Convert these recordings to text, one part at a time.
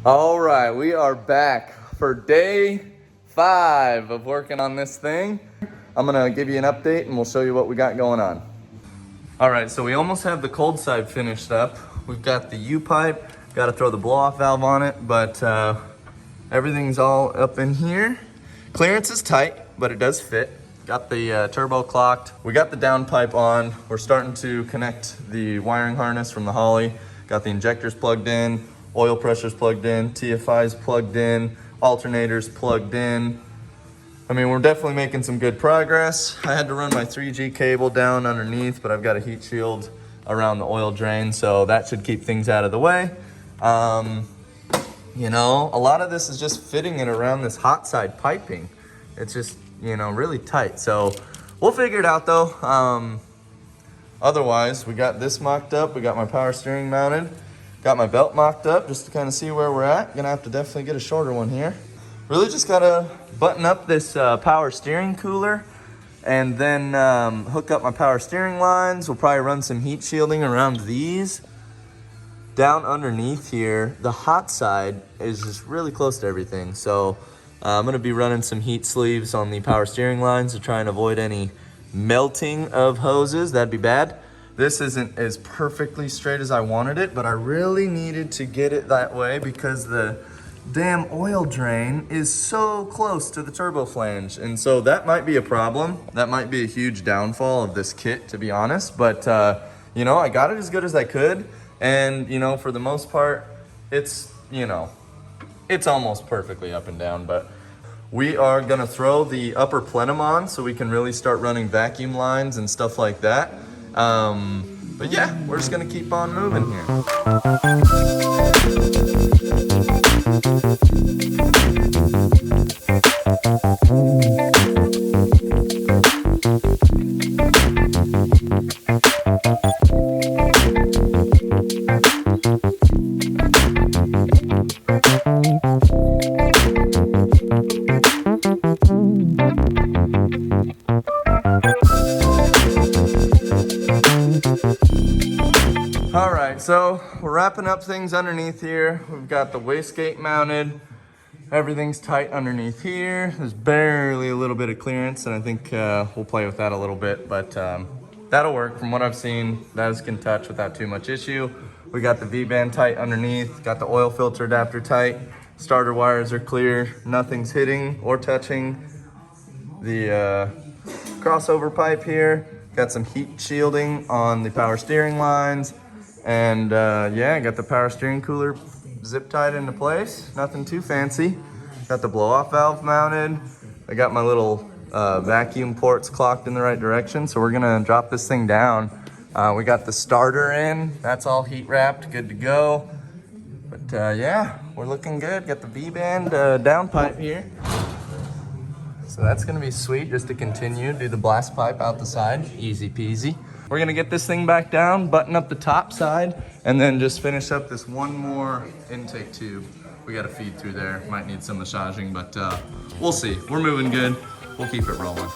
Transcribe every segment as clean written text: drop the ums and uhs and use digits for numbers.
All right, we are back for day 5 of working on this thing. I'm gonna give you an update and we'll show you what we got going on. All right, so we almost have the cold side finished up. We've got the U-pipe, got to throw the blow-off valve on it, but everything's all up in here. Clearance is tight, but it does fit. Got the turbo clocked. We got the downpipe on. We're starting to connect the wiring harness from the Holly. Got the injectors plugged in, oil pressures plugged in, TFI's plugged in, alternators plugged in. I mean, we're definitely making some good progress. I had to run my 3G cable down underneath, but I've got a heat shield around the oil drain, so that should keep things out of the way. You know, a lot of this is just fitting it around this hot side piping. It's just, you know, really tight. So we'll figure it out though. Otherwise, we got this mocked up. We got my power steering mounted. Got my belt mocked up just to kind of see where we're at. Gonna have to definitely get a shorter one here. Really just gotta button up this power steering cooler and then hook up my power steering lines. We'll probably run some heat shielding around these. Down underneath here, the hot side is just really close to everything. So I'm gonna be running some heat sleeves on the power steering lines to try and avoid any melting of hoses. That'd be bad. This isn't as perfectly straight as I wanted it, but I really needed to get it that way because the damn oil drain is so close to the turbo flange. And so that might be a problem. That might be a huge downfall of this kit, to be honest. But, you know, I got it as good as I could. And, you know, for the most part, it's, you know, it's almost perfectly up and down. But we are gonna throw the upper plenum on so we can really start running vacuum lines and stuff like that. But yeah, we're just gonna keep on moving here. All right, so we're wrapping up things underneath here. We've got the wastegate mounted. Everything's tight underneath here. There's barely a little bit of clearance, and I think we'll play with that a little bit, but that'll work. From what I've seen, those can touch without too much issue. We got the V-band tight underneath, got the oil filter adapter tight. Starter wires are clear. Nothing's hitting or touching the crossover pipe here. Got some heat shielding on the power steering lines. And yeah, got the power steering cooler zip tied into place. Nothing too fancy. Got the blow off valve mounted. I got my little vacuum ports clocked in the right direction. So we're gonna drop this thing down. We got the starter in. That's all heat wrapped, good to go. But yeah, we're looking good. Got the V-band downpipe here. So that's gonna be sweet just to continue. Do the blast pipe out the side, easy peasy. We're gonna get this thing back down, button up the top side, and then just finish up this one more intake tube. We got to feed through there. Might need some massaging, but we'll see. We're moving good. We'll keep it rolling.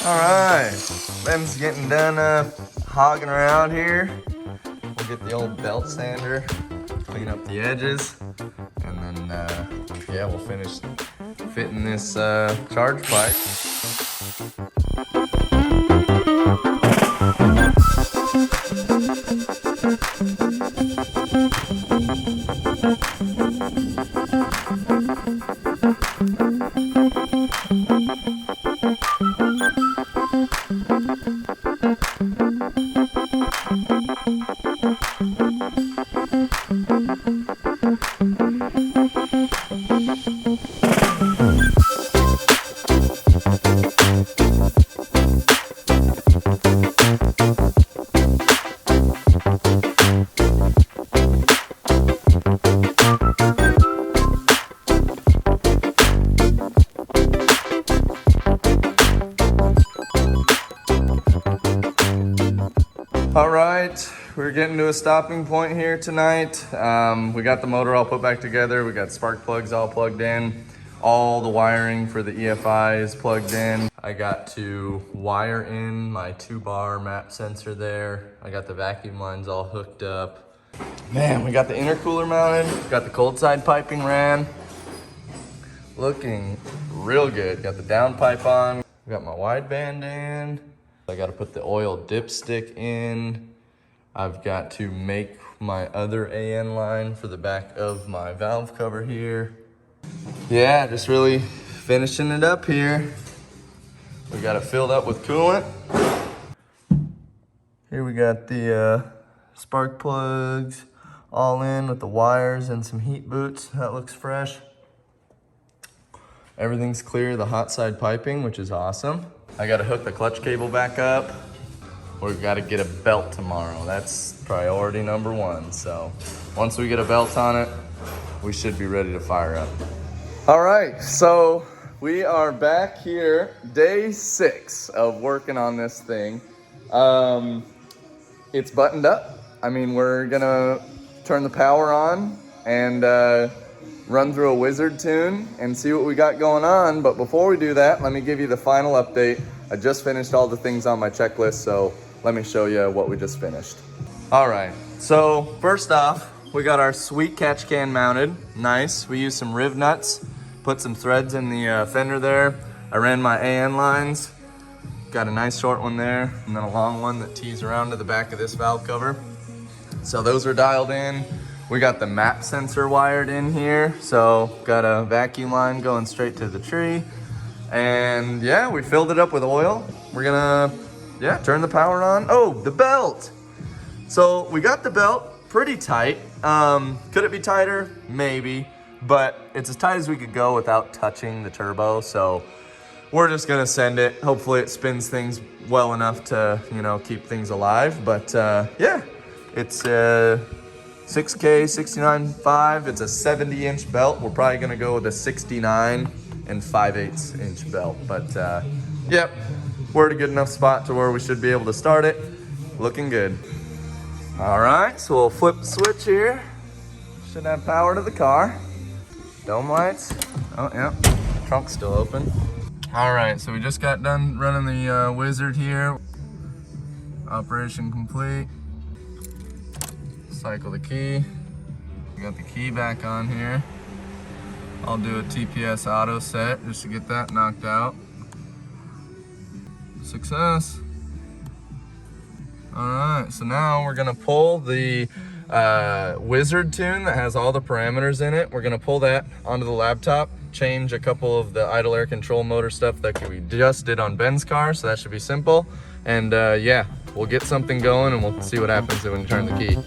All right, Ben's getting done hogging around here. We'll get the old belt sander, clean up the edges, and then yeah, we'll finish fitting this charge pipe. All right, we're getting to a stopping point here tonight. We got the motor all put back together. We got spark plugs all plugged in. All the wiring for the EFI is plugged in. I got to wire in my 2-bar map sensor there. I got the vacuum lines all hooked up. Man, we got the intercooler mounted. Got the cold side piping ran. Looking real good. Got the downpipe on. Got my wideband in. I got to put the oil dipstick in. I've got to make my other AN line for the back of my valve cover here. Yeah, just really finishing it up here. We got it filled up with coolant. Here we got the spark plugs all in with the wires and some heat boots. That looks fresh. Everything's clear, the hot side piping, which is awesome. I gotta hook the clutch cable back up. We've gotta get a belt tomorrow. That's priority number 1. So once we get a belt on it, we should be ready to fire up. All right, so we are back here, day 6 of working on this thing. It's buttoned up. I mean, we're gonna turn the power on and run through a wizard tune and see what we got going on. But before we do that, let me give you the final update. I just finished all the things on my checklist, so let me show you what we just finished. All right, so first off, we got our sweet catch can mounted. Nice. We used some riv nuts, put some threads in the fender there. I ran my AN lines. Got a nice short one there, and then a long one that tees around to the back of this valve cover. So those are dialed in. We got the map sensor wired in here. So got a vacuum line going straight to the tree. And yeah, we filled it up with oil. We're gonna, turn the power on. Oh, the belt. So we got the belt pretty tight. Could it be tighter? Maybe, but it's as tight as we could go without touching the turbo. So we're just gonna send it. Hopefully it spins things well enough to, keep things alive. But yeah, it's 6K 69.5. It's a 70-inch belt. We're probably gonna go with a 69 and 5/8 inch belt. But yep, we're at a good enough spot to where we should be able to start it. Looking good. All right, so we'll flip the switch here. Should have power to the car. Dome lights. Oh yeah, trunk's still open. All right, so we just got done running the wizard here. Operation complete. Cycle the key. We got the key back on here. I'll do a TPS auto set just to get that knocked out. Success. All right, so now we're gonna pull the wizard tune that has all the parameters in it. We're gonna pull that onto the laptop, change a couple of the idle air control motor stuff that we just did on Ben's car, so that should be simple. And yeah, we'll get something going and we'll see what happens when we turn the key.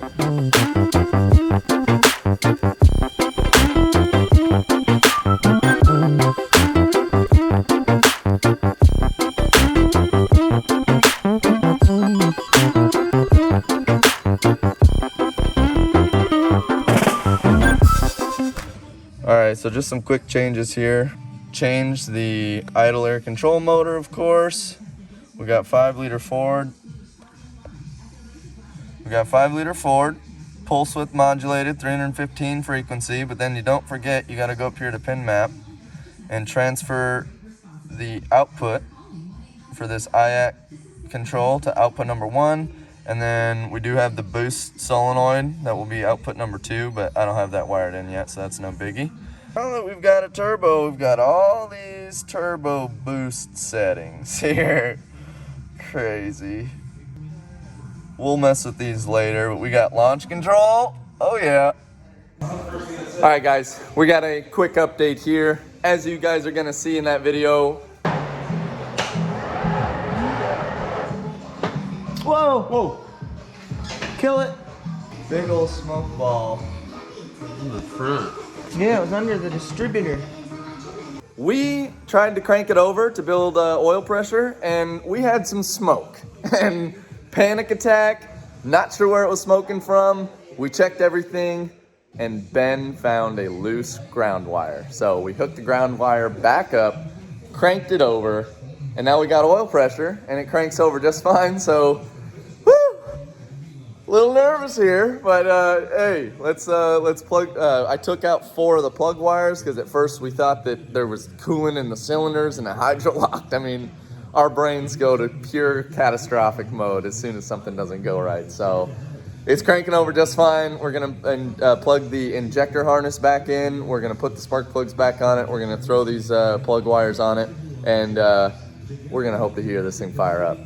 All right, so just some quick changes here. Change the idle air control motor, of course. We got 5-liter Ford. Pulse width modulated, 315 frequency, but then you don't forget, you gotta go up here to pin map and transfer the output for this IAC control to output number 1. And then we do have the boost solenoid that will be output number 2, but I don't have that wired in yet, so that's no biggie. Now that we've got a turbo, we've got all these turbo boost settings here. Crazy. We'll mess with these later, but we got launch control. Oh yeah. All right guys, we got a quick update here. As you guys are gonna see in that video. Whoa, whoa. Kill it. Big old smoke ball in the front. Yeah, it was under the distributor. We tried to crank it over to build oil pressure, and we had some smoke. And panic attack, not sure where it was smoking from. We checked everything, and Ben found a loose ground wire. So we hooked the ground wire back up, cranked it over, and now we got oil pressure, and it cranks over just fine. So, woo! little nervous here, but hey, let's plug. I took out 4 of the plug wires because at first we thought that there was coolant in the cylinders and it hydrolocked. I mean, our brains go to pure catastrophic mode as soon as something doesn't go right. So it's cranking over just fine. We're gonna plug the injector harness back in. We're gonna put the spark plugs back on it. We're gonna throw these plug wires on it, and we're gonna hope to hear this thing fire up.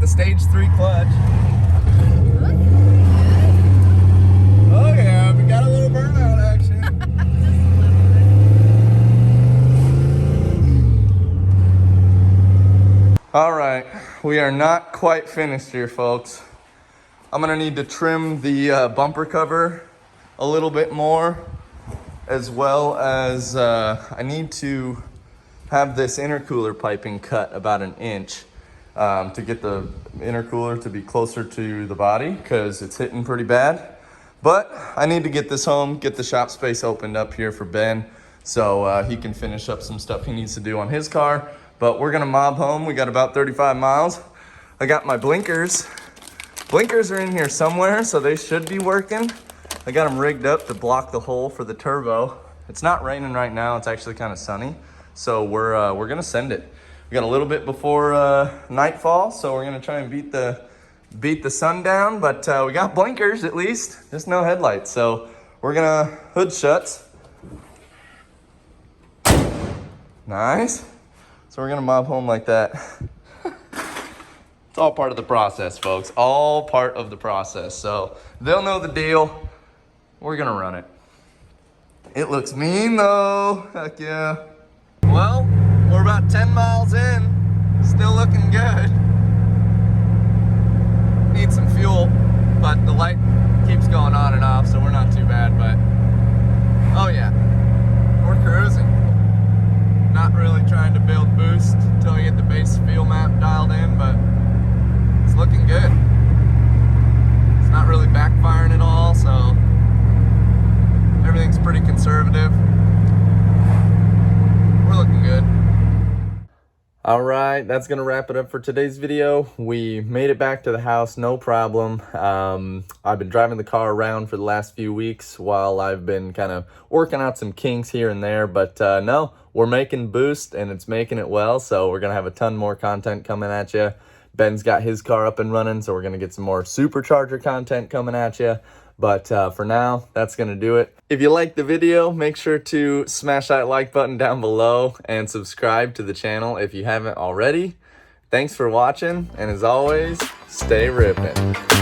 Stage 3 clutch. Oh yeah, we got a little burnout action. All right, we are not quite finished here, folks. I'm gonna need to trim the bumper cover a little bit more, as well as I need to have this intercooler piping cut about 1 inch. To get the intercooler to be closer to the body because it's hitting pretty bad. But I need to get this home, get the shop space opened up here for Ben so he can finish up some stuff he needs to do on his car. But we're gonna mob home. We got about 35 miles. I got my blinkers. Blinkers are in here somewhere, so they should be working. I got them rigged up to block the hole for the turbo. It's not raining right now. It's actually kind of sunny. So we're gonna send it. We got a little bit before nightfall, so we're gonna try and beat the sun down, but we got blinkers at least, just no headlights. So we're gonna hood shuts. Nice. So we're gonna mob home like that. It's all part of the process, folks. All part of the process. So they'll know the deal. We're gonna run it. It looks mean though, heck yeah. Well, we're about 10 miles in, still looking good. Need some fuel, but the light keeps going on and off, so we're not too bad, but oh yeah, we're cruising. Not really trying to build boost until we get the base fuel map dialed in, but it's looking good. It's not really backfiring at all, so everything's pretty conservative. We're looking good. All right, that's gonna wrap it up for today's video. We made it back to the house, no problem. I've been driving the car around for the last few weeks while I've been kind of working out some kinks here and there, but no, we're making boost and it's making it well, so we're gonna have a ton more content coming at you. Ben's got his car up and running, so we're gonna get some more supercharger content coming at you. But for now, that's gonna do it. If you liked the video, make sure to smash that like button down below and subscribe to the channel if you haven't already. Thanks for watching, and as always, stay ripping.